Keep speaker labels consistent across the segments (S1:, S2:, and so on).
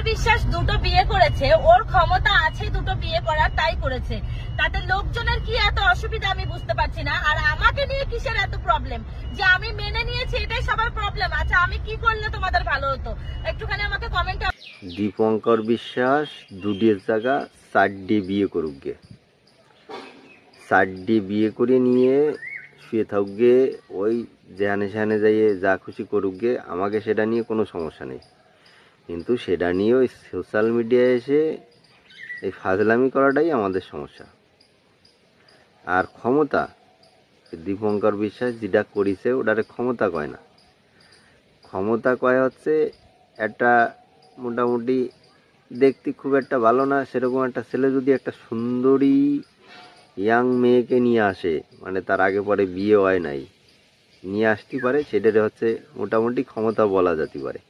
S1: বিশ্বাস দুটো বিয়ে করেছে, ওর ক্ষমতা আছে দুটো বিয়ে করার, তাই করেছে। তাতে লোকজনের কি এত অসুবিধা আমি বুঝতে পারছি না। আর আমাকে নিয়ে কিসের এত প্রবলেম যে আমি মেনে নিয়েছি, এটাই সবার প্রবলেম। আচ্ছা আমি কি করলে তোমাদের ভালো হতো একটুখানি আমাকে কমেন্টে।
S2: দীপঙ্কর বিশ্বাস দুটির জায়গা 4ডে বিয়ে করুক গে, 4ডে বিয়ে করে নিয়ে শুয়ে থাকুক গে, ওই যেখানে সেখানে যাইয়ে যা খুশি করুক গে, আমাকে সেটা নিয়ে কোনো সমস্যা নেই। কিন্তু সেটা নিয়ে ওই সোশ্যাল মিডিয়ায় এসে এই ফাজলামি করাটাই আমাদের সমস্যা। আর ক্ষমতা, দীপঙ্কর বিশ্বাস যেটা করেছে ওটারে ক্ষমতা কয় না। ক্ষমতা কয় হচ্ছে একটা মোটামুটি দেখতে খুব একটা ভালো না সেরকম একটা ছেলে যদি একটা সুন্দরী ইয়াং মেয়েকে নিয়ে আসে, মানে তার আগে পরে বিয়ে হয় নাই, নিয়ে আসতে পারে, সেটারে হচ্ছে মোটামুটি ক্ষমতা বলা যেতে পারে।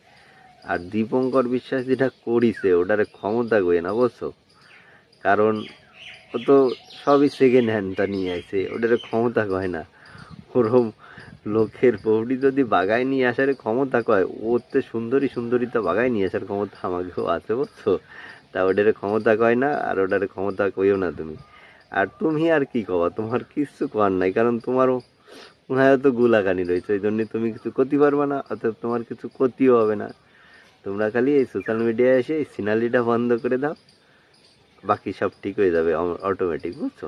S2: আর দীপঙ্কর বিশ্বাস যেটা করিছে ওটারে ক্ষমতা কই না, বুঝছো? কারণ ও তো সবই সেকেন্ড হ্যান্ডটা নিয়ে আসে, ওটারে ক্ষমতা কয় না। ওরম লোকের বউটি যদি বাগায় নিয়ে আসার ক্ষমতা কয়, ওর তো সুন্দরী সুন্দরী বাগায় নিয়ে আসার ক্ষমতা আমাকেও আছে, বুঝছো? তা ওটারে ক্ষমতা কয় না, আর ওটারে ক্ষমতা কইও না তুমি। আর তুমি আর কি কবা, তোমার কিছু করার নাই, কারণ তোমারও মনে হয় তো গুলাগানি রয়েছে, ওই জন্য তুমি কিছু করতে পারবে না, অতএব তোমার কিছু ক্ষতিও হবে না। তোমরা খালি এই সোশ্যাল মিডিয়ায় এসে এই সিনারিটা বন্ধ করে দাও, বাকি সব ঠিক হয়ে যাবে অটোমেটিক, বুঝছো?